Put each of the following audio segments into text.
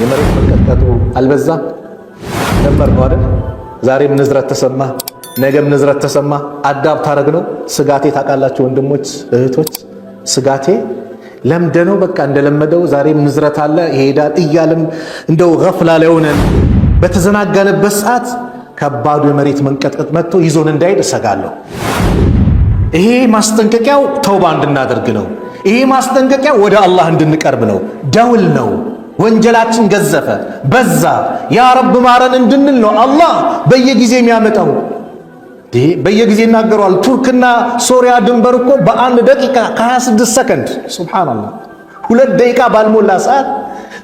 የመሬት መንቀጥቀጡ አልበዛም ነበር ነው አይደል? ዛሬም ንዝረት ተሰማ፣ ነገም ንዝረት ተሰማ። አዳብ ታረግ ነው። ስጋቴ ታውቃላችሁ ወንድሞች እህቶች፣ ስጋቴ ለምደነው በቃ እንደለመደው ዛሬም ንዝረት አለ ይሄዳል እያለም እንደው ገፍላ ላይ ሆነን በተዘናጋንበት ሰዓት ከባዱ የመሬት መንቀጥቀጥ መጥቶ ይዞን እንዳይሄድ እሰጋለሁ። ይሄ ማስጠንቀቂያው ተውባ እንድናደርግ ነው። ይሄ ማስጠንቀቂያው ወደ አላህ እንድንቀርብ ነው። ደውል ነው። ወንጀላችን ገዘፈ በዛ፣ ያ ረብ ማረን እንድንል ነው አላህ በየጊዜ የሚያመጣው። በየጊዜ ይናገረዋል። ቱርክና ሶሪያ ድንበር እኮ በአንድ ደቂቃ ከ26 ሰከንድ ሱብሃንአላህ፣ 2 ደቂቃ ባልሞላ ሰዓት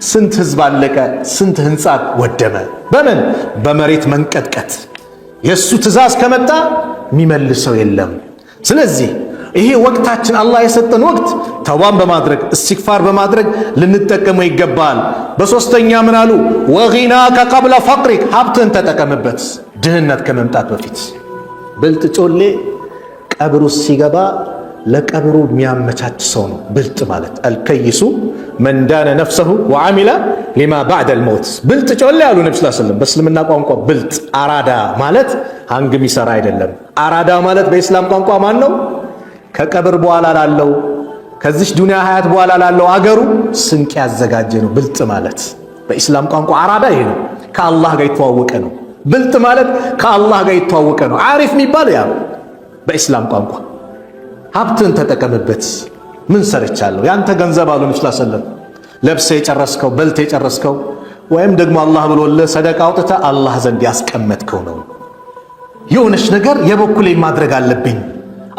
ስንት ህዝብ አለቀ፣ ስንት ህንፃ ወደመ። በምን? በመሬት መንቀጥቀጥ። የእሱ ትእዛዝ ከመጣ የሚመልሰው የለም። ስለዚህ ይሄ ወቅታችን አላህ የሰጠን ወቅት ተውባን በማድረግ እስትግፋር በማድረግ ልንጠቀመው ይገባል። በሶስተኛ ምን አሉ? ወጊናከ ቀብለ ፈቅሪክ፣ ሀብትን ተጠቀምበት ድህነት ከመምጣት በፊት። ብልጥ ጮሌ ቀብሩ ሲገባ ለቀብሩ የሚያመቻች ሰው ነው ብልጥ ማለት። አልከይሱ መን ዳነ ነፍሰሁ ወዓሚለ ሊማ ባዕደል መውት። ብልጥ ጮሌ ያሉ ነብዩ ሰለላሁ ዐለይሂ ወሰለም በእስልምና ቋንቋ ብልጥ አራዳ ማለት አንግ የሚሰራ አይደለም። አራዳ ማለት በኢስላም ቋንቋ ማን ነው? ከቀብር በኋላ ላለው ከዚች ዱንያ ሀያት በኋላ ላለው አገሩ ስንቅ ያዘጋጀ ነው ብልጥ ማለት። በኢስላም ቋንቋ አራዳ ይሄ ነው። ከአላህ ጋር የተዋወቀ ነው። ብልጥ ማለት ከአላህ ጋር የተዋወቀ ነው። አሪፍ የሚባል ያ በኢስላም ቋንቋ። ሀብትን ተጠቀምበት። ምን ሰርቻለሁ? ያንተ ገንዘብ አሉ ነብዩ ሰለላሁ ዐለይሂ ወሰለም ለብሰ የጨረስከው በልተ የጨረስከው ወይም ደግሞ አላህ ብሎልህ ሰደቃ አውጥተህ አላህ ዘንድ ያስቀመጥከው ነው። የሆነች ነገር የበኩሌ ማድረግ አለብኝ።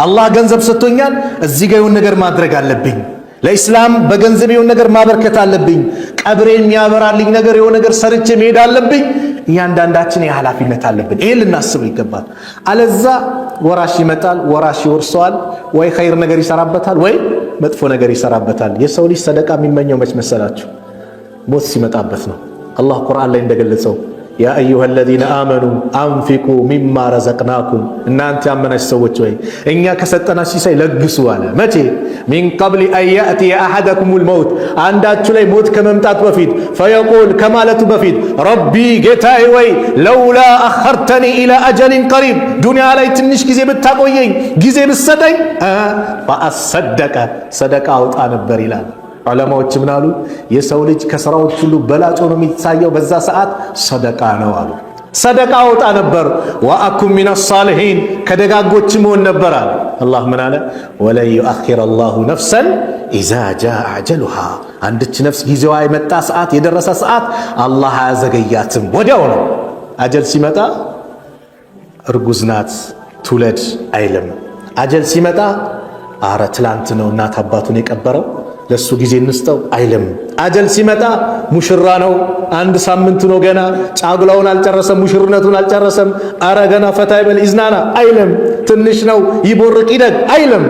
አላህ ገንዘብ ሰጥቶኛል፣ እዚህ ጋር የሆነ ነገር ማድረግ አለብኝ። ለኢስላም በገንዘብ የሆነ ነገር ማበርከት አለብኝ። ቀብሬን የሚያበራልኝ ነገር የሆነ ነገር ሰርቼ መሄድ አለብኝ። እያንዳንዳችን የኃላፊነት አለብን። ይሄን ልናስበው ይገባል። አለዛ ወራሽ ይመጣል፣ ወራሽ ይወርሰዋል። ወይ ኸይር ነገር ይሰራበታል፣ ወይ መጥፎ ነገር ይሰራበታል። የሰው ልጅ ሰደቃ የሚመኘው መች መሰላችሁ? ሞት ሲመጣበት ነው። አላህ ቁርአን ላይ እንደገለጸው ያ አዩሃ አለዚነ አመኑ አንፊቁ ሚማ ረዘቅናኩም፣ እናንተ ያመናችሁ ሰዎች ወይ እኛ ከሰጠናችሁ ሲሳይ ለግሱ አለ። መቼ? ሚን ቀብል አን ያእቲየ አሐደኩሙል መውት፣ አንዳችሁ ላይ ሞት ከመምጣቱ በፊት ፈየቁል፣ ከማለቱ በፊት ረቢ ጌታዬ ወይ ለውላ አኸርተኒ ኢላ አጀሊን ቀሪብ፣ ዱንያ ላይ ትንሽ ጊዜ ብታቆየኝ ጊዜ ብትሰጠኝ ፈአሰደቀ፣ ሰደቃ አውጣ ነበር ይላል። ዑለማዎች ምን አሉ? የሰው ልጅ ከሥራዎች ሁሉ በላጭ ሆኖ የሚታየው በዛ ሰዓት ሰደቃ ነው አሉ። ሰደቃ አውጣ ነበር። ወአኩም ሚነ ሳሊሒን፣ ከደጋጎች መሆን ነበር አለ። አላህ ምን አለ? ወለን ዩአኺረ አላሁ ነፍሰን ኢዛ ጃአ አጀሉሃ፣ አንድች ነፍስ ጊዜዋ የመጣ ሰዓት የደረሰ ሰዓት አላህ አያዘገያትም፣ ወዲያው ነው። አጀል ሲመጣ እርጉዝ ናት ትውለድ አይልም። አጀል ሲመጣ አረ ትላንት ነው እናት አባቱን የቀበረው ለሱ ጊዜ እንስጠው አይልም። አጀል ሲመጣ ሙሽራ ነው፣ 1 ሳምንት ነው ገና፣ ጫጉላውን አልጨረሰም፣ ሙሽርነቱን አልጨረሰም፣ አረ ገና ፈታ ይበል ኢዝናና አይልም። ትንሽ ነው ይቦርቅ ይደግ አይልም።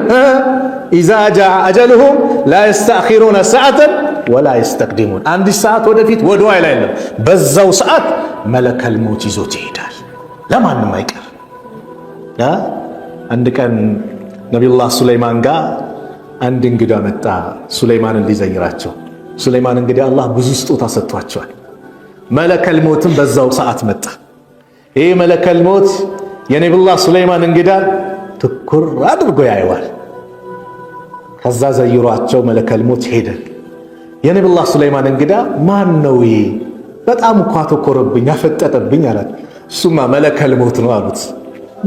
ኢዛ ጃአ አጀሉሁም ላ የስተአኺሩነ ሰዓተን ወላ የስተቅዲሙን፣ አንድ ሰዓት ወደፊት ወደ ኋላ አይልም። በዛው ሰዓት መለከል ሞት ይዞት ይሄዳል። ለማንም አይቀር። አንድ ቀን ነቢዩላህ ሱለይማን ጋር አንድ እንግዳ መጣ፣ ሱለይማንን ሊዘይራቸው። ሱለይማን እንግዲህ አላህ ብዙ ስጦታ ሰጥቷቸዋል። መለከል ሞትም በዛው ሰዓት መጣ። ይህ መለከል ሞት የነቢዩላህ ሱለይማን እንግዳ ትኩር አድርጎ ያየዋል። ከዛ ዘይሯቸው መለከል ሞት ሄደ። የነቢዩላህ ሱለይማን እንግዳ ማን ነው ይሄ? በጣም እኮ አተኮረብኝ አፈጠጠብኝ አላት። እሱማ መለከል ሞት ነው አሉት።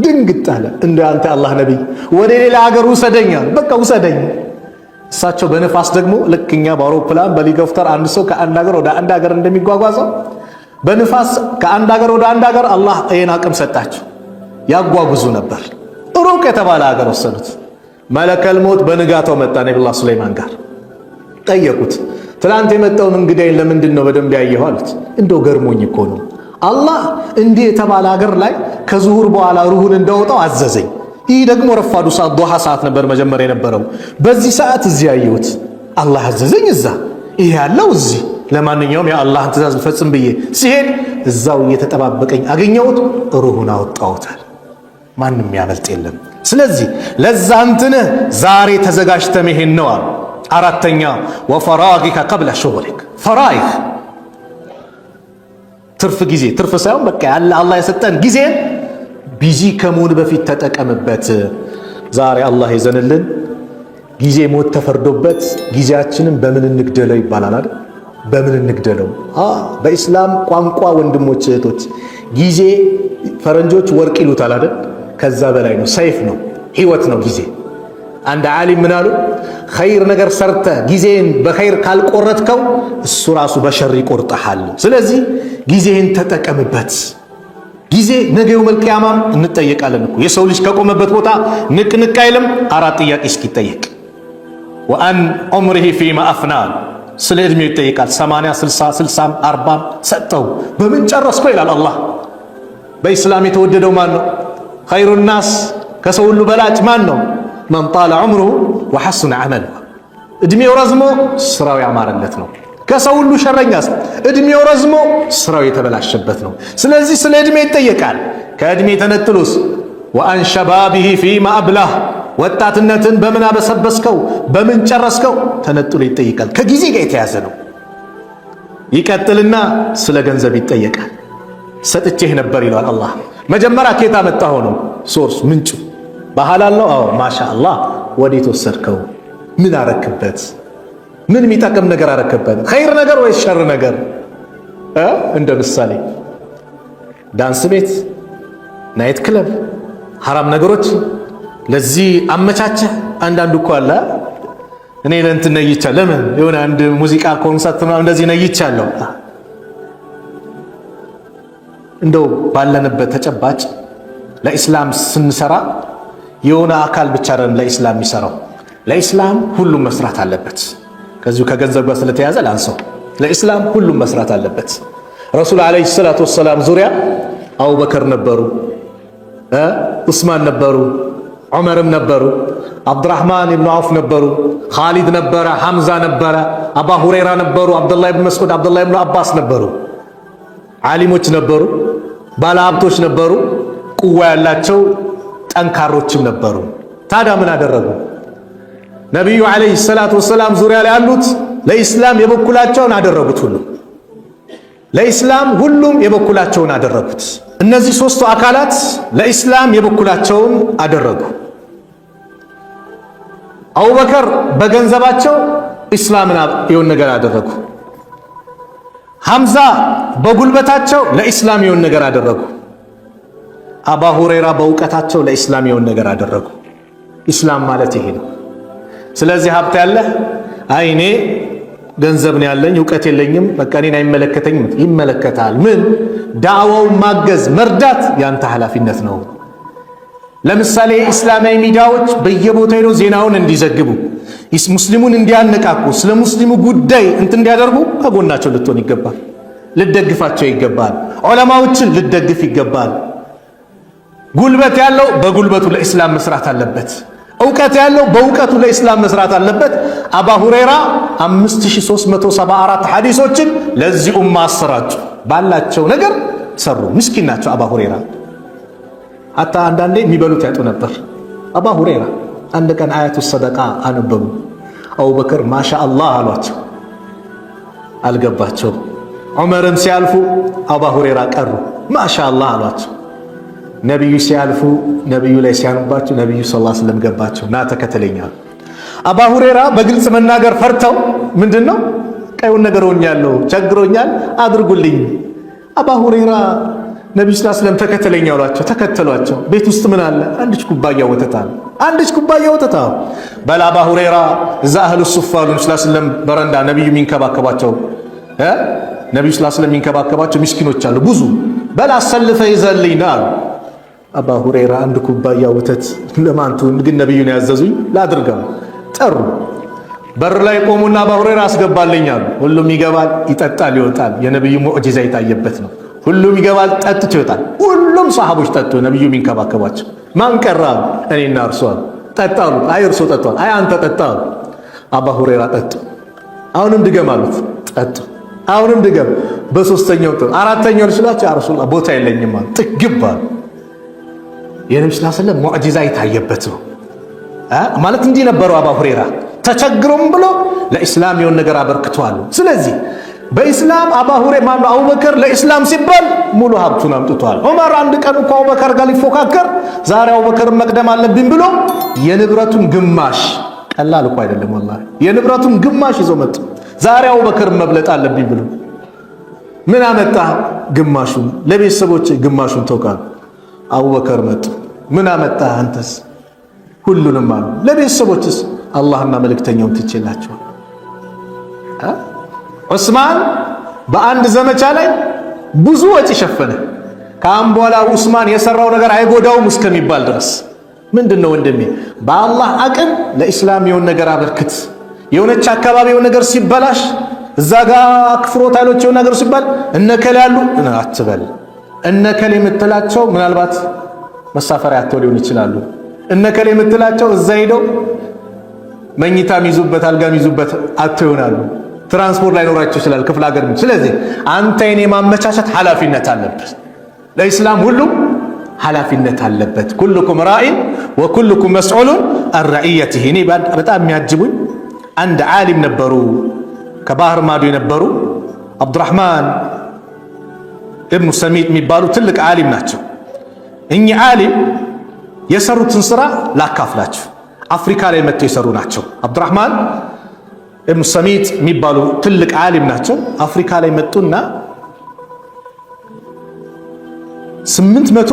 ድንግጥ አለ። እንደ አንተ አላህ ነቢይ ወደ ሌላ ሀገር ውሰደኝ፣ በቃ ውሰደኝ። እሳቸው በነፋስ ደግሞ ልክ እኛ በአውሮፕላን በሄሊኮፕተር አንድ ሰው ከአንድ ሀገር ወደ አንድ ሀገር እንደሚጓጓዘው በነፋስ ከአንድ ሀገር ወደ አንድ ሀገር አላህ ይሄን አቅም ሰጣቸው። ያጓጉዙ ነበር። ሩቅ የተባለ ሀገር ወሰዱት። መለከል ሞት በንጋታው መጣ ነቢዩላህ ሱለይማን ጋር ጠየቁት። ትላንት የመጣውን እንግዳይን ለምንድን ነው በደንብ ያየኸው አሉት። እንደው ገርሞኝ እኮ ነው አላህ እንዲህ የተባለ ሀገር ላይ ከዙሁር በኋላ ሩሁን እንዳወጣው አዘዘኝ። ይህ ደግሞ ረፋዱ ሰዓት ዱሃ ሰዓት ነበር መጀመሪያ የነበረው። በዚህ ሰዓት እዚህ ያየሁት አላህ አዘዘኝ፣ እዛ ይሄ ያለው እዚህ። ለማንኛውም የአላህን ትእዛዝ ልፈጽም ብዬ ሲሄድ እዛው እየተጠባበቀኝ አገኘሁት፣ ሩሁን አወጣሁታል። ማንም ያመልጥ የለም። ስለዚህ ለዛ እንትንህ ዛሬ ተዘጋጅተህ መሄድ ነው አሉ። አራተኛ ወፈራጊከ ቀብለ ሹግሊክ፣ ፈራኢግ ትርፍ ጊዜ ትርፍ ሳይሆን በቃ ያለ አላህ የሰጠን ጊዜ ቢዚ ከመሆን በፊት ተጠቀምበት። ዛሬ አላህ ይዘንልን። ጊዜ ሞት ተፈርዶበት ጊዜያችንን በምን እንግደለው ይባላል አይደል? በምን እንግደለው? በኢስላም ቋንቋ ወንድሞች እህቶች፣ ጊዜ ፈረንጆች ወርቅ ይሉታል አይደል? ከዛ በላይ ነው፣ ሰይፍ ነው፣ ህይወት ነው ጊዜ። አንድ ዓሊም ምን አሉ? ኸይር ነገር ሰርተ ጊዜን በኸይር ካልቆረጥከው እሱ ራሱ በሸር ይቆርጠሃል። ስለዚህ ጊዜህን ተጠቀምበት። ጊዜ ነገ የውመል ቂያማም እንጠየቃለን እኮ። የሰው ልጅ ከቆመበት ቦታ ንቅንቅ አይልም። 4 ጥያቄ እስኪጠየቅ ወአን ዑምሪሂ ፊማ አፍና፣ ስለ ዕድሜው ይጠየቃል። 80 60 60 40 ሰጠው በምን ጨረስከው ይላል አላህ። በኢስላም የተወደደው ማን ነው? ኸይሩ ናስ፣ ከሰው ሁሉ በላጭ ማን ነው? መን ጣለ ዑምሩሁ ወሐሱነ ዐመሉ፣ ዕድሜው ረዝሞ ስራው ያማረለት ነው። ከሰው ሁሉ ሸረኛስ ዕድሜው ረዝሞ ስራው የተበላሸበት ነው። ስለዚህ ስለ ዕድሜ ይጠየቃል። ከዕድሜ ተነጥሎስ ወአን ሸባቢሂ ፊማ አብላህ፣ ወጣትነትን በምን አበሰበስከው በምን ጨረስከው ተነጥሎ ይጠየቃል። ከጊዜ ጋር የተያዘ ነው። ይቀጥልና ስለ ገንዘብ ይጠየቃል። ሰጥቼህ ነበር ይለዋል አላህ። መጀመሪያ ከየት አመጣኸው ነው ሶርስ ምንጩ። በሐላል ነው? አዎ ማሻአላህ። ወዴት ወሰድከው? ምን አረክበት? ምን የሚጠቅም ነገር አረክበት? ኸይር ነገር ወይስ ሸር ነገር? እንደ ምሳሌ ዳንስ ቤት፣ ናይት ክለብ፣ ሐራም ነገሮች ለዚህ አመቻቸህ። አንዳንዱ እኮ አለ እኔ ለእንትን ነይቻለሁ። ለምን የሆነ አንድ ሙዚቃ ኮንሰርት ነው እንደዚህ ነይቻለሁ። እንደው ባለንበት ተጨባጭ ለኢስላም ስንሰራ የሆነ አካል ብቻ አይደለም ለኢስላም የሚሰራው። ለኢስላም ሁሉም መስራት አለበት። ከዚሁ ከገንዘብ ጋር ስለተያዘ ላንሰው። ለኢስላም ሁሉም መስራት አለበት። ረሱል ዓለይሂ ሰላቱ ወሰላም ዙሪያ አቡበከር ነበሩ፣ ዑስማን ነበሩ፣ ዑመርም ነበሩ፣ አብዱራህማን ኢብኑ አውፍ ነበሩ፣ ኻሊድ ነበረ፣ ሐምዛ ነበረ፣ አባ ሁረይራ ነበሩ፣ አብዱላህ ኢብኑ መስዑድ፣ አብዱላህ ኢብኑ አባስ ነበሩ። ዓሊሞች ነበሩ፣ ባለሀብቶች ነበሩ፣ ቁዋ ያላቸው ጠንካሮችም ነበሩ። ታዲያ ምን አደረጉ? ነቢዩ ዓለይሂ ሰላቱ ወሰላም ዙሪያ ላይ ያሉት ለኢስላም የበኩላቸውን አደረጉት። ለኢስላም ሁሉም የበኩላቸውን አደረጉት። እነዚህ ሦስቱ አካላት ለኢስላም የበኩላቸውን አደረጉ። አቡበከር በገንዘባቸው ኢስላምን የሆነ ነገር አደረጉ። ሐምዛ በጉልበታቸው ለኢስላም የሆነ ነገር አደረጉ። አባ ሁረይራ በእውቀታቸው ለኢስላም የሆነ ነገር አደረጉ። ኢስላም ማለት ይሄ ነው። ስለዚህ ሀብት ያለህ አይ እኔ ገንዘብ ነው ያለኝ እውቀት የለኝም በቃ እኔን አይመለከተኝም። ይመለከታል። ምን? ዳዕዋውን ማገዝ መርዳት ያንተ ኃላፊነት ነው። ለምሳሌ ኢስላማዊ ሚዲያዎች በየቦታው ሄደው ዜናውን እንዲዘግቡ፣ ሙስሊሙን እንዲያነቃቁ፣ ስለ ሙስሊሙ ጉዳይ እንዲያደርጉ ከጎናቸው ልትሆን ይገባል። ልደግፋቸው ይገባል። ዑለማዎችን ልደግፍ ይገባል። ጉልበት ያለው በጉልበቱ ለኢስላም መስራት አለበት። እውቀት ያለው በእውቀቱ ለኢስላም መስራት አለበት። አባ ሁረይራ 5374 ሐዲሶችን ለዚህ ኡማ አሰራጩ። ባላቸው ነገር ሰሩ። ምስኪን ናቸው አባ ሁረይራ። አታ አንዳንዴ የሚበሉት ያጡ ነበር። አባ ሁረይራ አንድ ቀን አያቱ ሰደቃ አነበቡ። አቡበክር ማሻአላህ አሏቸው። አልገባቸው። ዑመርም ሲያልፉ አባ ሁረይራ ቀሩ። ማሻአላህ አሏቸው። ነቢዩ ሲያልፉ ነቢዩ ላይ ሲያነባቸው ነቢዩ ሰለላሁ ዐለይሂ ወሰለም ገባቸው። ና ተከተለኛል። አባ ሁረይራ በግልጽ መናገር ፈርተው ምንድነው ቀዩን ነገር ሆኛለሁ፣ ቸግሮኛል፣ አድርጉልኝ። አባ ሁረይራ ነቢዩ ሰለላሁ ዐለይሂ ወሰለም ተከተለኝ አሏቸው። ተከተሏቸው። ቤት ውስጥ ምን አለ? አንዲት ኩባያ ወተት አለ። አንዲት ኩባያ ወተት አለ። በል አባ ሁረይራ እዛ አህሉ ሱፋ ነቢዩ ሰለላሁ ዐለይሂ ወሰለም በረንዳ ነቢዩ የሚንከባከባቸው ነቢዩ ሰለላሁ ዐለይሂ ወሰለም የሚንከባከባቸው ምስኪኖች አሉ ብዙ። በል አሰልፈ ይዘልኝ ና አሉ። አባ ሁረይራ አንድ ኩባያ ወተት ለማንቱ ግን ነቢዩን ያዘዙኝ ላድርገው። ጠሩ። በር ላይ ቆሙና አባ ሁረይራ አስገባልኝ አሉ። ሁሉም ይገባል፣ ይጠጣል፣ ይወጣል። የነቢዩ ሙዕጂዛ የታየበት ነው። ሁሉም ይገባል፣ ጠጥቶ ይወጣል። ሁሉም ሰሃቦች ጠጡ። ነቢዩ የሚንከባከባቸው ማን ቀራ? እኔና እርሱ አሉ። ጠጣሉ። አይ እርሱ ጠጥቷል። አይ አንተ ጠጣ አሉ። አባ ሁረይራ ጠጡ። አሁንም ድገም አሉት። ጠጡ። አሁንም ድገም። በሶስተኛው ጠጡ። አራተኛው ልስላቸው ያ ረሱላህ ቦታ የለኝም አሉ። ጥግብ አሉ። የነብዩ ሰለላሁ ዐለይሂ ወሰለም ሙዕጂዛ የታየበት ነው ማለት እንዲህ ነበሩ። አባ ሁረይራ ተቸግሮም ብሎ ለኢስላም የሆነ ነገር አበርክተዋል። ስለዚህ በኢስላም አቡበከር ለኢስላም ሲባል ሙሉ ሀብቱን አምጥቷል። ዑመር አንድ ቀን እንኳን አቡበከር ጋር ሊፎካከር ዛሬ አቡበከር መቅደም አለብኝ ብሎ የንብረቱን ግማሽ ቀላል እኮ አይደለም ወላሂ የንብረቱን ግማሽ ይዞ መጡ። ዛሬ አቡበከር መብለጥ አለብኝ ብሎ ምን አመጣ? ግማሹን ለቤተሰቦች ግማሹን ተውቃል። አቡበከር መጡ። ምን አመጣ አንተስ? ሁሉንም አሉ። ለቤተሰቦችስ? አላህና መልእክተኛውን ትቼላቸዋል። ዑስማን በአንድ ዘመቻ ላይ ብዙ ወጪ ሸፈነ። ከአሁን በኋላ ዑስማን የሰራው ነገር አይጎዳውም እስከሚባል ድረስ ምንድነው ወንድሜ በአላህ አቅም ለኢስላም የሆነ ነገር አበርክት። የሆነች አካባቢ የሆነ ነገር ሲበላሽ እዛ ጋር አክፍሮት ኃይሎች የሆነ ነገር ሲባል እነከለ ያሉ አትበል። እነከለ የምትላቸው ምናልባት መሳፈሪያ አጥተው ሊሆን ይችላሉ። እነከለ የምትላቸው እዛ ሄደው መኝታ ሚዙበት አልጋ ሚዙበት አጥተው ይሆናሉ። ትራንስፖርት ላይ ኖራቸው ይችላል ክፍለ ሀገር። ስለዚህ አንተ የኔ ማመቻቸት ኃላፊነት አለበት። ለኢስላም ሁሉም ኃላፊነት አለበት። ኩልኩም ራኢን ወኩልኩም መስዑሉን አን ረዕየቲሂ። እኔ በጣም የሚያጅቡኝ አንድ ዓሊም ነበሩ፣ ከባህር ማዶ የነበሩ አብዱራህማን ኢብኑ ሰሚጥ የሚባሉ ትልቅ ዓሊም ናቸው። እኚህ ዓሊም የሰሩትን ስራ ላካፍላችሁ። አፍሪካ ላይ መጥተው የሰሩ ናቸው። አብዱራህማን ኢብኑ ሰሚጥ የሚባሉ ትልቅ ዓሊም ናቸው። አፍሪካ ላይ መጡና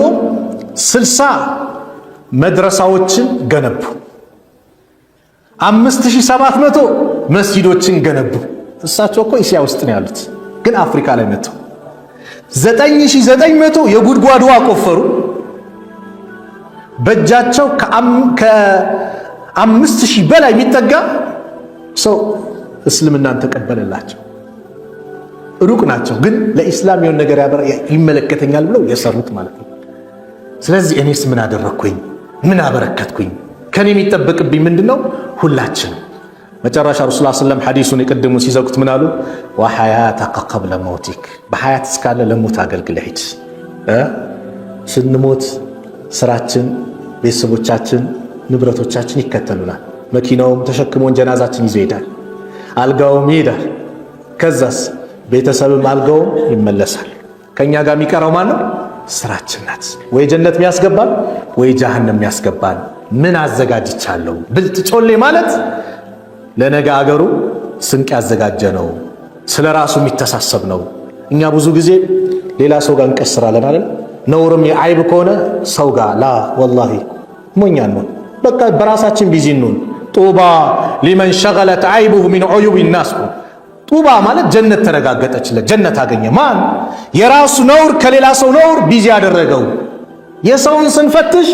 860 መድረሳዎችን ገነቡ። 5700 መስጂዶችን ገነቡ። እሳቸው እኮ እስያ ውስጥ ነው ያሉት፣ ግን አፍሪካ ላይ መጥተው 9900 የጉድጓድ ውሃ ቆፈሩ። በእጃቸው ከ5000 በላይ የሚጠጋ ሰው እስልምናን ተቀበለላቸው። ሩቅ ናቸው፣ ግን ለኢስላም የሆነ ነገር ይመለከተኛል ብለው የሰሩት ማለት ነው። ስለዚህ እኔስ ምን አደረግኩኝ? ምን አበረከትኩኝ? ከኔ የሚጠበቅብኝ ምንድነው? ሁላችንም መጨረሻ ረሱላህ ሰለላሁ ዐለይሂ ወሰለም ሐዲሱን የቀደሙ ሲዘጉት ምን አሉ? ወሐያተከ ቀብለ መውቲክ፣ በሐያት እስካለ ለሞት አገልግለህ ሂድ። ስንሞት ስራችን፣ ቤተሰቦቻችን፣ ንብረቶቻችን ይከተሉናል። መኪናውም ተሸክሞን ጀናዛችን ይዞ ይሄዳል። አልጋውም ይሄዳል። ከዛስ ቤተሰብም አልጋውም ይመለሳል። ከኛ ጋር የሚቀረው ማን ነው? ስራችን ናት። ወይ ጀነት የሚያስገባን ወይ ጀሃነም የሚያስገባን። ምን አዘጋጅቻለሁ? ብልጥ ጮሌ ማለት ለነገ አገሩ ስንቅ ያዘጋጀ ነው። ስለ ራሱ የሚተሳሰብ ነው። እኛ ብዙ ጊዜ ሌላ ሰው ጋር እንቀስራለን አይደል? ነውርም የአይብ ከሆነ ሰው ጋር ላ ወላሂ ሞኛን ነው። በቃ በራሳችን ቢዚ እንሁን። ጡባ ሊመን ሸገለት አይቡሁ ሚን ዑዩብ ናስ። ጡባ ማለት ጀነት ተረጋገጠችለት፣ ጀነት አገኘ። ማን? የራሱ ነውር ከሌላ ሰው ነውር ቢዚ ያደረገው። የሰውን ስንፈትሽ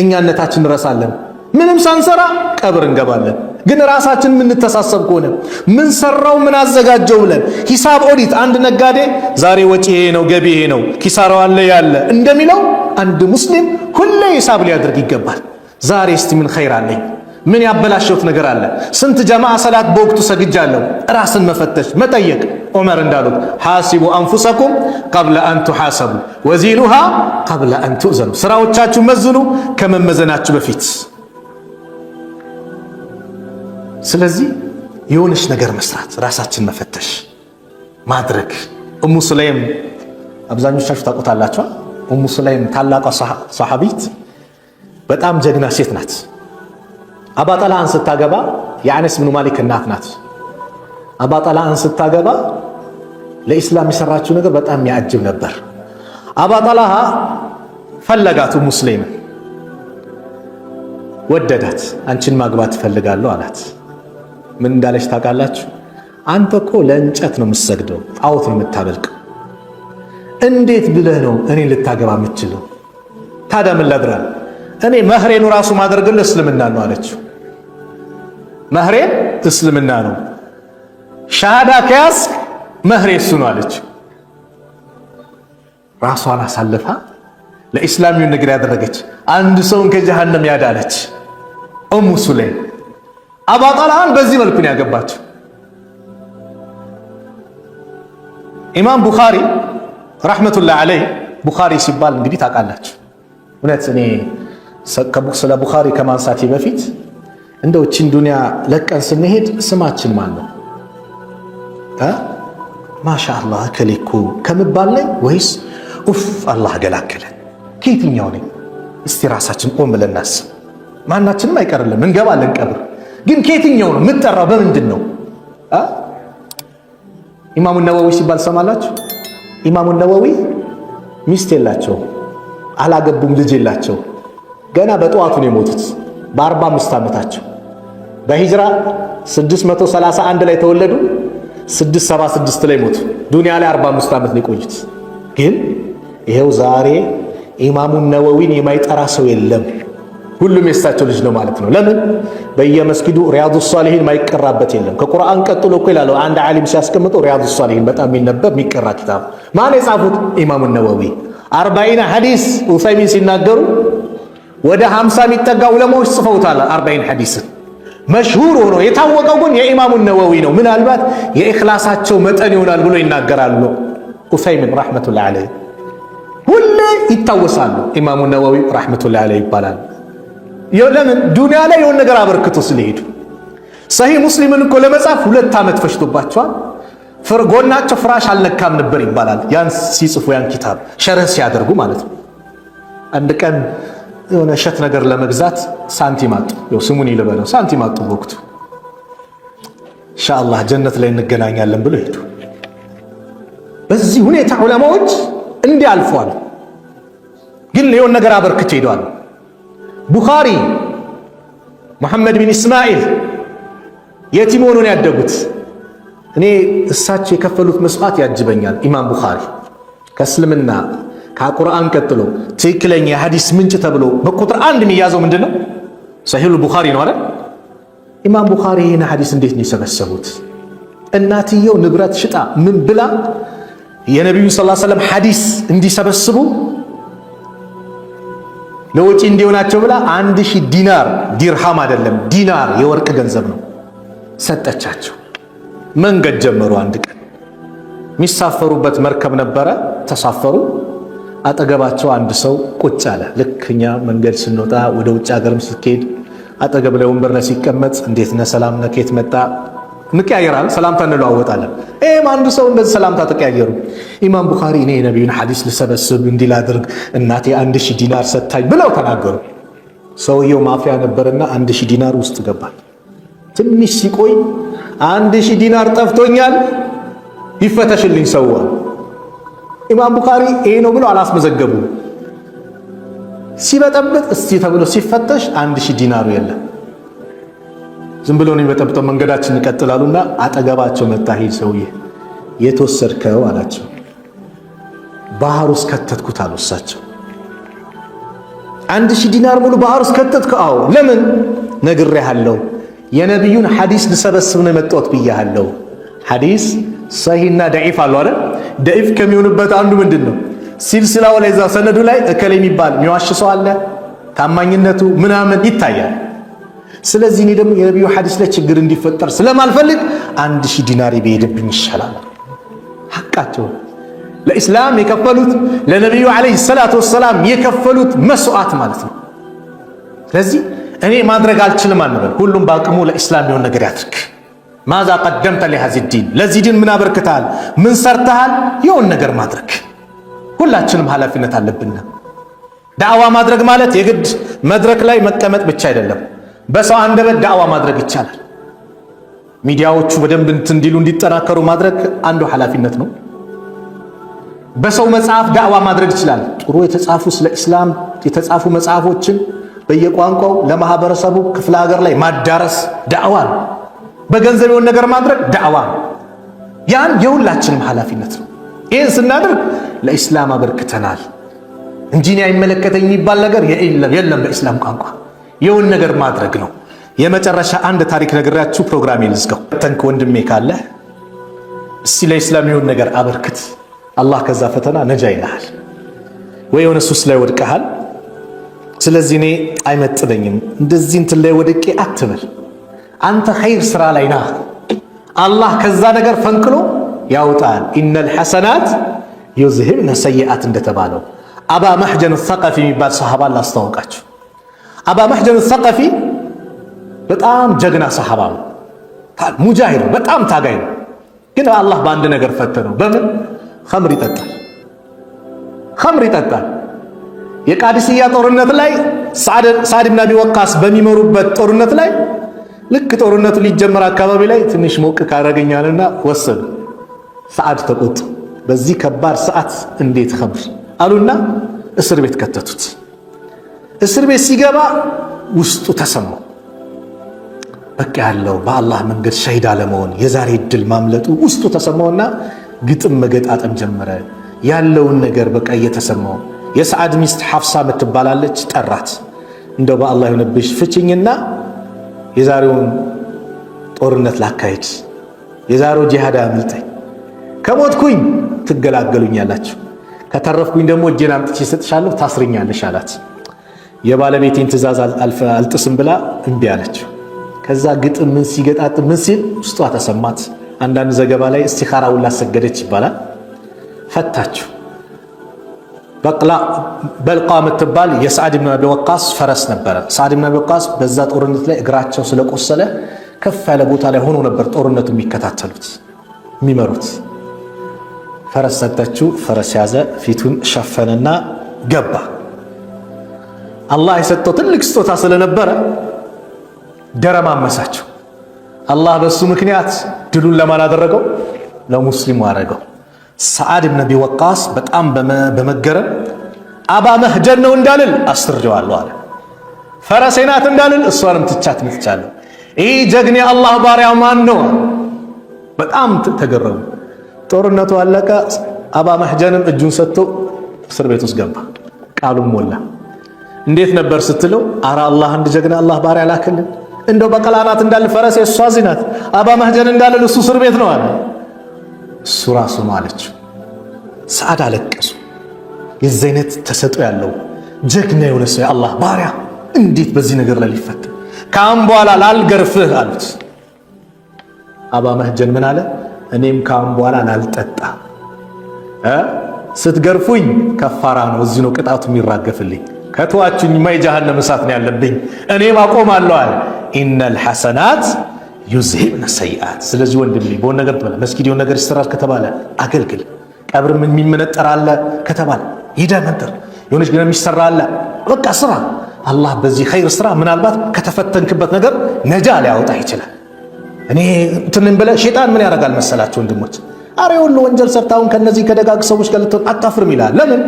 እኛነታችን እንረሳለን። ምንም ሳንሰራ ቀብር እንገባለን። ግን ራሳችን የምንተሳሰብ ከሆነ ምን ሰራው ምን አዘጋጀው ብለን ሂሳብ ኦዲት፣ አንድ ነጋዴ ዛሬ ወጪ ይሄ ነው ገቢ ይሄ ነው ኪሳራው አለ ያለ እንደሚለው አንድ ሙስሊም ሁሌ ሂሳብ ሊያደርግ ይገባል። ዛሬ እስቲ ምን ኸይር አለኝ? ምን ያበላሸሁት ነገር አለ? ስንት ጀማዓ ሰላት በወቅቱ ሰግጃለሁ? ራስን መፈተሽ መጠየቅ። ዑመር እንዳሉት ሐሲቡ አንፉሰኩም ቀብለ አን ቱሐሰቡ ወዚኑሃ ቀብለ አን ቱእዘኑ። ስራዎቻችሁ መዝኑ ከመመዘናችሁ በፊት። ስለዚህ የሆነች ነገር መስራት፣ ራሳችን መፈተሽ ማድረግ። ኡሙ ሱለይም አብዛኞቻችሁ ታውቁታላችሁ። ኡሙ ሱለይም ታላቋ ሰሐቢት በጣም ጀግና ሴት ናት። አባ ጠልሃን ስታገባ የአነስ ብኑ ማሊክ እናት ናት። አባ ጠልሃን ስታገባ ለኢስላም የሰራችው ነገር በጣም ያጅብ ነበር። አባ ጠልሃ ፈለጋት፣ ኡሙ ሱለይምን ወደዳት። አንቺን ማግባት እፈልጋለሁ አላት። ምን እንዳለች ታውቃላችሁ? አንተ እኮ ለእንጨት ነው የምትሰግደው፣ ጣዖት ነው የምታመልከው። እንዴት ብለህ ነው እኔ ልታገባ የምትችለው? ታዲያ ምን ላድርግ? እኔ መህሬኑ ራሱ ማድረግልህ እስልምና ነው አለችው። መህሬን እስልምና ነው፣ ሻሃዳ ከያዝክ መህሬ እሱ ነው አለችው። ራሷን አሳልፋ ለኢስላሚው ነገር ያደረገች አንድ ሰውን ከጀሃነም ያዳነች ኡሙ ሱለይም። አባ ጠልሃን በዚህ መልኩ ነው ያገባችው። ኢማም ቡኻሪ ረሕመቱላህ ዐለይህ፣ ቡኻሪ ሲባል እንግዲህ ታውቃላችሁ። እውነት እኔ ስለ ቡኻሪ ከማንሳቴ በፊት እንደው እቺን ዱንያ ለቀን ስንሄድ ስማችን ማን ነው? ማሻአላህ ከሊኩ ከምባል ላይ ወይስ ኡፍ አላህ ገላገለን ከየትኛው ነኝ? እስቲ ራሳችን ቆም ብለን እናስብ። ማናችንም አይቀርልም እንገባለን ቀብር። ግን ከየትኛው ነው የምትጠራው? በምንድን ነው? ኢማሙ ነወዊ ሲባል ሰማላችሁ? ኢማሙ ነወዊ ሚስት የላቸው፣ አላገቡም፣ ልጅ የላቸው። ገና በጠዋቱ ነው የሞቱት በ45 ዓመታቸው። በሂጅራ 631 ላይ ተወለዱ፣ 676 ላይ ሞቱ። ዱንያ ላይ 45 ዓመት ነው የቆዩት። ግን ይሄው ዛሬ ኢማሙ ነወዊን የማይጠራ ሰው የለም። ሁሉም የሳቸው ልጅ ነው ማለት ነው። ለምን? በየመስጊዱ ሪያዱ ሷሊሂን ማይቀራበት የለም። ከቁርአን ቀጥሎ እኮ ይላሉ አንድ ዓሊም ሲያስቀምጠው ሪያዱ ሷሊሂን በጣም የሚነበብ የሚቀራ ኪታብ። ማን የጻፉት? ኢማሙ ነወዊ። 40 ሐዲስ ዑሰይሚን ሲናገሩ ወደ 50 የሚጠጋ ዑለማዎች ጽፈውታል 40 ሐዲስን። መሽሁር ሆኖ የታወቀው ግን የኢማሙ ነወዊ ነው። ምናልባት የኢኽላሳቸው መጠን ይሆናል ብሎ ይናገራሉ ዑሰይሚን ረሕመቱላሂ ዐለይህ። ሁሌ ይታወሳሉ ኢማሙ ነወዊ ረሕመቱላሂ ዐለይህ ይባላል። ለምን? ዱንያ ላይ የሆነ ነገር አበርክቶ ስለሄዱ። ሰሂህ ሙስሊምን እኮ ለመጻፍ 2 ዓመት ፈጅቶባቸዋል። ጎናቸው ፍራሽ አልነካም ነበር ይባላል። ያን ሲጽፉ ያን ኪታብ ሸርህ ሲያደርጉ ማለት ነው። አንድ ቀን የሆነ እሸት ነገር ለመግዛት ሳንቲም አጡ። ያው ስሙን ይልበለው ሳንቲም አጡ በወቅቱ። ኢንሻአላህ ጀነት ላይ እንገናኛለን ብሎ ሄዱ። በዚህ ሁኔታ ዑለማዎች እንዲህ አልፈዋል። ግን የሆነ ነገር አበርክቶ ሄደዋል። ቡኻሪ ሙሐመድ ቢን እስማኤል የቲም ሆኖ ነው ያደጉት። እኔ እሳቸው የከፈሉት መስዋዕት ያጅበኛል። ኢማም ቡኻሪ ከእስልምና ከቁርአን ቀጥሎ ትክክለኛ የሐዲስ ምንጭ ተብሎ በቁጥር 1 የሚያዘው ምንድነው? ሰሂሁል ቡኻሪ ነው አይደል? ኢማም ቡኻሪ ይህን ሐዲስ እንዴት ነው የሰበሰቡት? እናትየው ንብረት ሽጣ ምን ብላ የነቢዩ ሰለላሁ ዐለይሂ ወሰለም ሐዲስ እንዲሰበስቡ ለወጪ እንዲሆናቸው ብላ 1000 ዲናር፣ ዲርሃም አይደለም ዲናር የወርቅ ገንዘብ ነው ሰጠቻቸው። መንገድ ጀመሩ። አንድ ቀን የሚሳፈሩበት መርከብ ነበረ። ተሳፈሩ። አጠገባቸው አንድ ሰው ቁጭ አለ። ልክ እኛ መንገድ ስንወጣ ወደ ውጭ ሀገርም ስትሄድ አጠገብ ላይ ወንበር ላይ ሲቀመጥ እንዴት ነህ፣ ሰላም ነህ፣ ከየት መጣ፣ እንቀያየራለን፣ ሰላምታ እንለዋወጣለን። አንዱ ሰው እንደዚህ ሰላምታ ተቀያየሩ። ኢማም ቡኻሪ እኔ የነቢዩን ሐዲስ ልሰበስብ እንዲህ ላድርግ እናቴ 1000 ዲናር ሰጥታኝ ብለው ተናገሩ። ሰውየው ማፊያ ነበርና 1000 ዲናር ውስጥ ገባል። ትንሽ ሲቆይ 1000 ዲናር ጠፍቶኛል ይፈተሽልኝ ሰው። ኢማም ቡኻሪ ይሄ ነው ብለው አላስመዘገቡም። ሲበጠብጥ እስቲ ተብሎ ሲፈተሽ 1000 ዲናሩ የለም። ዝም ብሎ ነው የሚበጠብጠው። መንገዳችን እንቀጥላሉና አጠገባቸው መጣ። ሄድ ሰውዬ የተወሰድከው አላቸው። ባህር ውስጥ ከተትኩት አሉ እሳቸው። 1000 ዲናር ሙሉ ባህር ውስጥ ከተትከው? አዎ። ለምን? ነግሬሃለሁ፣ የነቢዩን ሐዲስ ልሰበስብ ነው የመጣሁት ብያለሁ። ሐዲስ ሰሂህና ደዒፍ አሉ አይደል? ደዒፍ ከሚሆንበት አንዱ ምንድነው? ሲልሲላው ላይ እዛ ሰነዱ ላይ እከሌ የሚባል የሚዋሽ ሰው አለ፣ ታማኝነቱ ምናምን ይታያል። ስለዚህ እኔ ደግሞ የነቢዩ ሐዲስ ላይ ችግር እንዲፈጠር ስለማልፈልግ 1000 ዲናር ቢሄድብኝ ይሻላል። ሐቃቸው ለኢስላም የከፈሉት ለነቢዩ ዓለይሂ ሰላቱ ወሰላም የከፈሉት መስዋዕት ማለት ነው። ስለዚህ እኔ ማድረግ አልችልም አንበል። ሁሉም በአቅሙ ለኢስላም የሆነ ነገር ያድርግ። ማዛ ቀደምተ ሊሃዚ ዲን፣ ለዚህ ዲን ምን አበርክተሃል፣ ምን ሰርተሃል? የሆነ ነገር ማድረግ ሁላችንም ኃላፊነት አለብን። ዳዕዋ ማድረግ ማለት የግድ መድረክ ላይ መቀመጥ ብቻ አይደለም። በሰው አንደበት ዳዕዋ ማድረግ ይቻላል። ሚዲያዎቹ በደንብ እንዲሉ እንዲጠናከሩ ማድረግ አንዱ ኃላፊነት ነው። በሰው መጽሐፍ ዳዕዋ ማድረግ ይችላል። ጥሩ የተጻፉ ስለ ኢስላም የተጻፉ መጽሐፎችን በየቋንቋው ለማህበረሰቡ ክፍለ ሀገር ላይ ማዳረስ ዳዕዋ ነው። በገንዘብ የሆነ ነገር ማድረግ ዳዕዋ ነው። ያን የሁላችንም ኃላፊነት ነው። ይህን ስናደርግ ለኢስላም አበርክተናል እንጂ እኔ አይመለከተኝ የሚባል ነገር የለም። በኢስላም ቋንቋ የሆነ ነገር ማድረግ ነው። የመጨረሻ አንድ ታሪክ ነግራችሁ ፕሮግራሜን ልዝጋው። ተንክ ወንድሜ ካለ እስቲ ለኢስላም የሆነ ነገር አበርክት። አላህ ከዛ ፈተና ነጃ ይልሃል። ወይ የሆነ ሱስ ላይ ወድቀሃል። ስለዚህ እኔ አይመጥነኝም እንደዚህ እንትን ላይ ወድቄ አትበል። አንተ ኸይር ስራ ላይ ና፣ አላህ ከዛ ነገር ፈንቅሎ ያውጣል። ኢነል ሐሰናት ዩዝሂብነ ሰይአት እንደተባለው አባ መሕጀን ሰቀፊ የሚባል ሰሃባ ላስተዋውቃችሁ። አባ መሕጀን ሰቀፊ በጣም ጀግና ሰሃባ ነው። ሙጃሂድ፣ በጣም ታጋይ ነው። ግን አላህ በአንድ ነገር ፈተነው። በምን? ኸምር ይጠጣል። የቃዲስያ ጦርነት ላይ ሳዕድ ብን አቢ ወቃስ በሚመሩበት ጦርነት ላይ ልክ ጦርነቱ ሊጀመር አካባቢ ላይ ትንሽ ሞቅ ካረገኛልና ወሰዱ። ሳዕድ ተቆጡ። በዚህ ከባድ ሰዓት እንዴት ኸምር አሉና እስር ቤት ከተቱት። እስር ቤት ሲገባ ውስጡ ተሰማው። በቃ ያለው በአላህ መንገድ ሸሂድ አለመሆን የዛሬ እድል ማምለጡ ውስጡ ተሰማውና ግጥም መገጣጠም ጀመረ። ያለውን ነገር በቃ እየተሰማው የሰዓድ ሚስት ሐፍሳ ምትባላለች ጠራት። እንደው በአላህ ይሁንብሽ ፍቺኝና የዛሬውን ጦርነት ላካሄድ፣ የዛሬው ጂሃድ አምልጠኝ፣ ከሞትኩኝ ትገላገሉኛላችሁ፣ ከተረፍኩኝ ደግሞ እጄን አምጥቼ እሰጥሻለሁ፣ ታስርኛለሽ አላት። የባለቤቴን ትእዛዝ አልጥስም ብላ እምቢ አለችው። ከዛ ግጥም ምን ሲገጣጥም ምን ሲል ውስጧ ተሰማት። አንዳንድ ዘገባ ላይ እስቲኻራ ሁላ ሰገደች ይባላል። ፈታችሁ። በልቃ የምትባል የሰዓድ ብን አቢ ወቃስ ፈረስ ነበረ። ሰዓድ ብን አቢ ወቃስ በዛ ጦርነት ላይ እግራቸው ስለቆሰለ ከፍ ያለ ቦታ ላይ ሆኖ ነበር ጦርነቱ የሚከታተሉት የሚመሩት። ፈረስ ሰጠችው። ፈረስ ያዘ፣ ፊቱን ሸፈነና ገባ። አላህ የሰጠው ትልቅ ስጦታ ስለነበረ ደረማመሳቸው። አላህ በሱ ምክንያት ድሉን ለማን አደረገው? ለሙስሊሙ አደረገው። ሰዓድ ብን አቢ ወቃስ በጣም በመገረም አባ መህጀን ነው እንዳልል አስርጀዋለሁ አለ። ፈረሴ ናት እንዳልል እሷንም ትቻት ምትቻለሁ። ይህ ጀግኔ አላህ ባሪያ ማን ነው? በጣም ተገረሙ። ጦርነቱ አለቀ። አባ መህጀንም እጁን ሰጥቶ እስር ቤት ውስጥ ገባ። ቃሉም ሞላ። እንዴት ነበር ስትለው፣ አረ አላህ አንድ ጀግና አላህ ባሪያ ላክልን፣ እንደው በቀላናት እንዳል ፈረሴ እሷ ዚናት፣ አባ መህጀን እንዳልል እሱ እስር ቤት ነው አለ። እሱ ራሱ ነው አለችው። ሰዓድ አለቀሱ። የዚህ አይነት ተሰጥኦ ያለው ጀግና የሆነ ሰው የአላህ ባሪያ እንዴት በዚህ ነገር ላይ ሊፈተን? ካሁን በኋላ ላልገርፍህ አሉት። አባ መህጀን ምን አለ? እኔም ካሁን በኋላ ላልጠጣ፣ ስትገርፉኝ ከፋራ ነው፣ እዚህ ነው ቅጣቱ የሚራገፍልኝ። ከተዋችሁኝ ማይ ጀሃነም እሳት ነው ያለብኝ፣ እኔም አቆማለሁ አለ። ኢነል ሐሰናት ዩዝሂብነ ሰይአት። ስለዚህ ወንድሜ በሆነ ነገር ተባለ መስጊድ የሆነ ነገር ይሰራል ከተባለ አገልግል። ቀብር ምን የሚመነጠር አለ ከተባለ ሂደህ መንጠር። የሆነች ግን የሚሰራ አለ በቃ ስራ። አላህ በዚህ ኸይር ስራ ምናልባት ከተፈተንክበት ነገር ነጃ ሊያወጣ ይችላል። እኔ እንትንን ብለህ ሸይጣን ምን ያደርጋል መሰላችሁ ወንድሞች? አረ ሁሉ ወንጀል ሰርታውን ከነዚህ ከደጋግ ሰዎች ጋር ልትሆን አታፍርም ይላል። ለምን?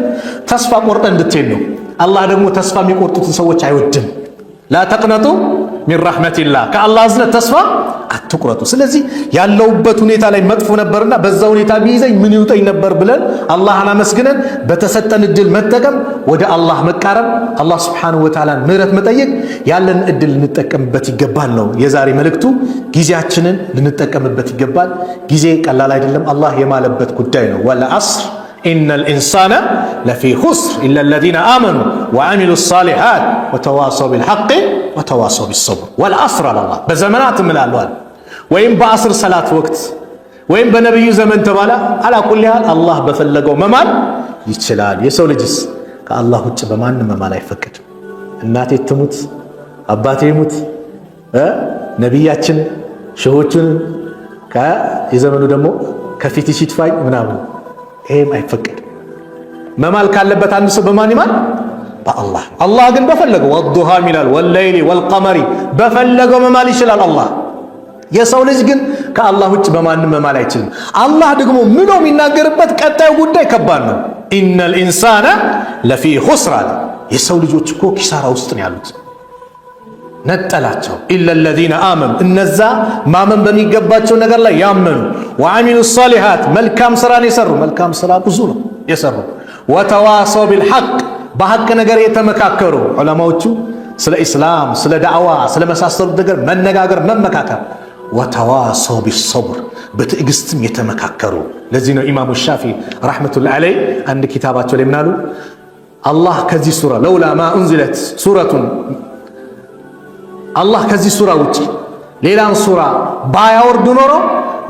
ተስፋ ቆርጠህ እንድትሄድ ነው። አላህ ደግሞ ተስፋ የሚቆርጡትን ሰዎች አይወድም። ላ ተቅነጡ ሚን ረሕመቲላህ፣ ከአላህ እዝነት ተስፋ አትቁረጡ። ስለዚህ ያለውበት ሁኔታ ላይ መጥፎ ነበርና በዛ ሁኔታ ቢይዘኝ ምን ይውጠኝ ነበር ብለን አላህን አመስግነን በተሰጠን እድል መጠቀም፣ ወደ አላህ መቃረብ፣ አላህ ሱብሓነሁ ወተዓላን ምህረት መጠየቅ፣ ያለን እድል ልንጠቀምበት ይገባል ነው የዛሬ መልእክቱ። ጊዜያችንን ልንጠቀምበት ይገባል። ጊዜ ቀላል አይደለም። አላህ የማለበት ጉዳይ ነው። ወለዐስር ኢነል ኢንሳነ ለፊ ኹስር ኢለ ለዚነ አመኑ ወዐሚሉ ሷሊሓት ወተዋሰው ቢልሐቅ ወተዋሰው ቢሰብር። ወልዐስር አለ አላህ። በዘመናት እምላለሁ ወይም በዐስር ሰላት ወቅት ወይም በነቢዩ ዘመን ተባለ። አላ ኩሊ ሓል አላህ በፈለገው መማል ይችላል። የሰው ልጅስ ከአላህ ውጭ በማንም መማል አይፈቅድም። እናቴ ትሙት፣ አባቴ ይሙት፣ ነቢያችን ሸሆቹን የዘመኑ ደግሞ ከፊት ሲትፋኝ ምናምን ይሄም አይፈቅድም። መማል ካለበት አንድ ሰው በማን ይማል? በአላህ። አላህ ግን በፈለገው ወዱሃም ይላል ወለይሊ ወልቀመሪ፣ በፈለገው መማል ይችላል አላህ። የሰው ልጅ ግን ከአላህ ውጭ በማንም መማል አይችልም። አላህ ደግሞ ምኖ የሚናገርበት ቀጣዩ ጉዳይ ከባድ ነው። ኢነል ኢንሳነ ለፊ ኹስር አለ። የሰው ልጆች እኮ ኪሳራ ውስጥ ነው ያሉት። ነጠላቸው። ኢለ ለዚነ አመኑ፣ እነዛ ማመን በሚገባቸው ነገር ላይ ያመኑ፣ ወዐሚሉ ሷሊሓት፣ መልካም ስራን የሰሩ። መልካም ስራ ብዙ ነው የሰሩ። ወተዋሰው ቢልሐቅ፣ በሐቅ ነገር የተመካከሩ። ዑለማዎቹ ስለ ኢስላም፣ ስለ ዳዕዋ፣ ስለ መሳሰሉት ነገር መነጋገር መመካከር። ወተዋሰው ቢሰብር፣ በትዕግስትም የተመካከሩ። ለዚህ ነው ኢማሙ ሻፊዒ ረሕመቱላሂ ዐለይህ አንድ ኪታባቸው ላይ ምናሉ? አላህ ከዚህ ሱራ ለውላ ማ ኡንዚለት ሱረቱን፣ አላህ ከዚህ ሱራ ውጭ ሌላን ሱራ ባያወርድ ኖሮ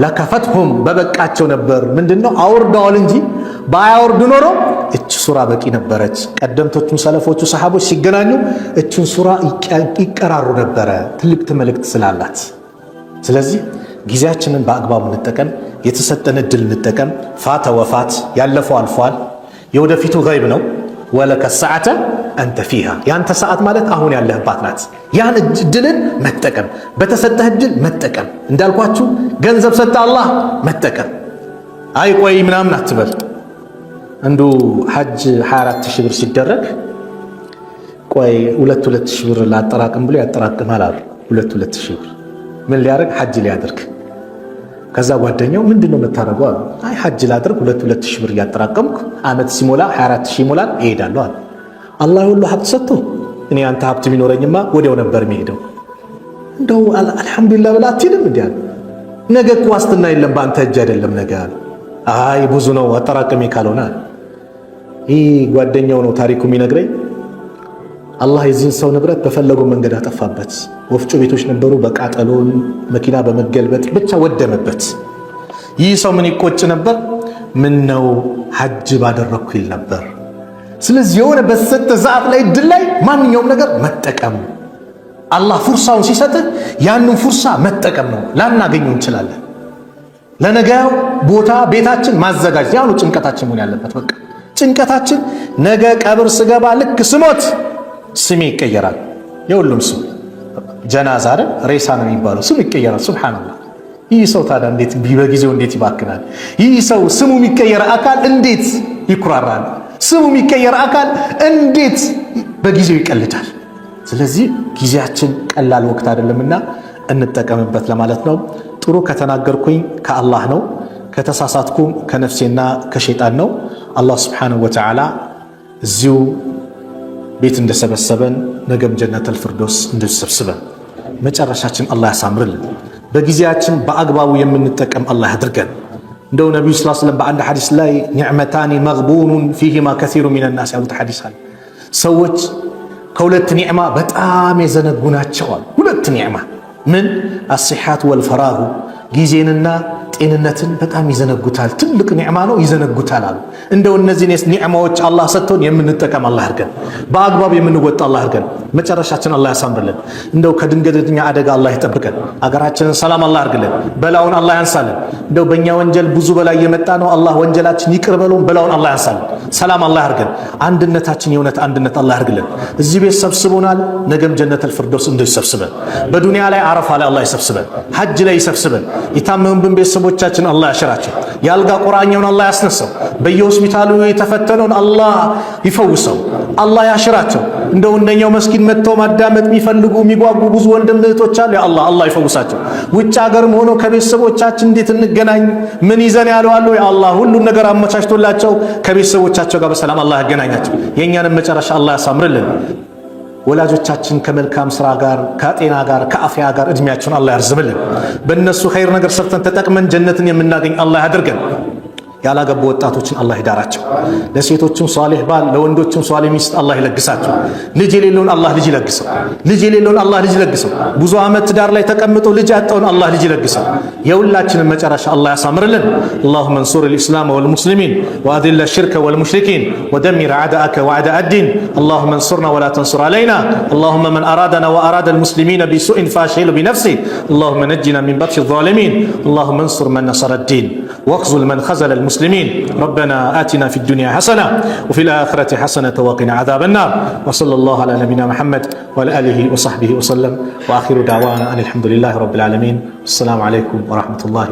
ለከፈትሁም፣ በበቃቸው ነበር። ምንድነው አውርደዋል እንጂ ባያወርድ ኖሮ እች ሱራ በቂ ነበረች። ቀደምቶቹ ሰለፎቹ ሰሃቦች ሲገናኙ እችን ሱራ ይቀራሩ ነበረ፣ ትልቅ መልእክት ስላላት። ስለዚህ ጊዜያችንን በአግባቡ እንጠቀም። የተሰጠን እድል እንጠቀም። ፋተ ወፋት ያለፈው አልፏል። የወደፊቱ ገይብ ነው። ወለከ ሰዓተ አንተ ፊሃ ያንተ ሰዓት ማለት አሁን ያለህባት ናት። ያን እድልን መጠቀም፣ በተሰጠህ እድል መጠቀም። እንዳልኳችሁ ገንዘብ ሰጠ አላህ መጠቀም። አይ ቆይ ምናምን አትበል። አንዱ ሐጅ 24000 ብር ሲደረግ ቆይ 2,000 ብር ላጠራቅም ብሎ ያጠራቅማል አሉ። 2,000 ብር ምን ሊያደርግ? ሐጅ ሊያደርግ። ከዛ ጓደኛው ምንድነው የምታደርገው አሉ። አይ ሐጅ ላደርግ 2,000 ብር እያጠራቀምኩ አመት ሲሞላ 24000 ይሞላል እሄዳለሁ አለ። አላህ ሁሉ ሀብት ሰጥቶ እኔ አንተ ሀብት ቢኖረኝማ ወዲያው ነበር የሚሄደው። እንደው አልሐምዱሊላህ ብላ አትሄድም እንዴ? ነገ እኮ ዋስትና የለም በአንተ እጅ አይደለም ነገ አለ። አይ ብዙ ነው አጠራቅሜ ካልሆነ አለ። ይህ ጓደኛው ነው ታሪኩ የሚነግረኝ። አላህ የዚህን ሰው ንብረት በፈለገው መንገድ አጠፋበት። ወፍጮ ቤቶች ነበሩ፣ በቃጠሎን መኪና በመገልበጥ ብቻ ወደመበት። ይህ ሰው ምን ይቆጭ ነበር? ምን ነው ሐጅ ባደረግኩ ይል ነበር። ስለዚህ የሆነ በሰጠ ሰዓት ላይ እድል ላይ ማንኛውም ነገር መጠቀም፣ አላህ ፉርሳውን ሲሰጥ ያንን ፉርሳ መጠቀም ነው። ላናገኘው እንችላለን። ለነገው ቦታ ቤታችን ማዘጋጀት ያው ጭንቀታችን መሆን ያለበት። በቃ ጭንቀታችን ነገ ቀብር ስገባ ልክ ስሞት ስሜ ይቀየራል። የሁሉም ስም ጀናዛ አይደል ሬሳ ነው የሚባለው፣ ስም ይቀየራል። ሱብሃንአላህ። ይህ ሰው ታዲያ እንዴት በጊዜው እንዴት ይባክናል? ይህ ሰው ስሙ የሚቀየር አካል እንዴት ይኩራራል? ስሙ የሚቀየር አካል እንዴት በጊዜው ይቀልዳል? ስለዚህ ጊዜያችን ቀላል ወቅት አይደለምና እንጠቀምበት ለማለት ነው። ጥሩ ከተናገርኩኝ ከአላህ ነው፣ ከተሳሳትኩም ከነፍሴና ከሸይጣን ነው። አላህ ሱብሓነሁ ወተዓላ እዚሁ ቤት እንደሰበሰበን ነገም ጀነተል ፊርደውስ እንድሰብስበን መጨረሻችን አላህ ያሳምርልን። በጊዜያችን በአግባቡ የምንጠቀም አላህ ያድርገን። እንደው ነቢዩ ሰለላሁ ዐለይሂ ወሰለም በአንድ ሐዲስ ላይ ኒዕመታኒ መግቡኑን ፊሂማ ከሲሩ ሚነናስ ያሉት ሐዲስ አለ። ሰዎች ከሁለት ኒዕማ በጣም የዘነጉ ናቸዋል። ሁለት ኒዕማ ምን? አሲሐቱ ወልፈራሁ ጊዜንና ጤንነትን በጣም ይዘነጉታል። ትልቅ ኒዕማ ነው፣ ይዘነጉታል አሉ። እንደው እነዚህን ኒዕማዎች አላህ ሰጥቶን የምንጠቀም አላህ አድርገን፣ በአግባብ የምንወጣ አላህ አድርገን፣ መጨረሻችን አላህ ያሳምርልን። እንደው ከድንገተኛ አደጋ አላህ ይጠብቀን። አገራችንን ሰላም አላህ አድርግልን። በላውን አላህ ያንሳልን። እንደው በእኛ ወንጀል ብዙ በላይ የመጣ ነው። አላህ ወንጀላችን ይቅር በሉን። በላውን አላህ ያንሳልን። ሰላም አላህ አድርገን። አንድነታችን የእውነት አንድነት አላህ አድርግልን። እዚህ ቤት ሰብስቦናል። ነገም ጀነተል ፊርደውስ እንደሰብስበን፣ በዱንያ ላይ አረፋ ላይ አላህ ይሰብስበን፣ ሐጅ ላይ ይሰብስበን። የታመሙብን ቤተሰቦቻችን አላህ ያሽራቸው። የአልጋ ቁራኛውን አላህ ያስነሳው። በየሆስፒታሉ የተፈተነውን አላህ ይፈውሰው፣ አላህ ያሽራቸው። እንደው እንደኛው መስጊድ መጥተው ማዳመጥ የሚፈልጉ የሚጓጉ ብዙ ወንድም እህቶች አሉ። ያ አላህ ይፈውሳቸው። ውጭ ሀገርም ሆኖ ከቤተሰቦቻችን እንዴት እንገናኝ ምን ይዘን ያለው አሉ። ያ አላህ ሁሉን ነገር አመቻችቶላቸው ከቤተሰቦቻቸው ጋር በሰላም አላህ ያገናኛቸው። የእኛንም መጨረሻ አላህ ያሳምርልን። ወላጆቻችን ከመልካም ስራ ጋር ከጤና ጋር ከአፍያ ጋር እድሜያቸውን አላህ ያርዝምልን። በእነሱ ኸይር ነገር ሰርተን ተጠቅመን ጀነትን የምናገኝ አላህ ያድርገን። ያላገቡ ወጣቶችን አላህ ይዳራቸው። ለሴቶችም ሷሊህ ባል ለወንዶችም ሷሊህ ሚስት አላህ ይለግሳቸው። ልጅ የሌለውን አላህ ልጅ ይለግሰው። ልጅ የሌለውን አላህ ልጅ ይለግሰው። ብዙ ዓመት ትዳር ላይ ተቀምጦ ልጅ ያጣውን አላህ ልጅ ይለግሰው። የሁላችንም መጨረሻ አላህ ያሳምርልን። اللهم انصر الإسلام والمسلمين وأذل الشرك والمشركين ودمر أعداءك وأعداء الدين. اللهم انصرنا ولا تنصر علينا. اللهم من أرادنا وأراد المسلمين بسوء فاشغله بنفسه. اللهم نجنا من بطش الظالمين. اللهم انصر من نصر الدين واخذل من خذل المسلمين. ربنا آتنا في الدنيا حسنة وفي الآخرة حسنة وقنا عذاب النار. وصلى الله على نبينا محمد وعلى آله وصحبه وسلم وآخر دعوانا أن الحمد لله رب العالمين. السلام عليكم ورحمة الله.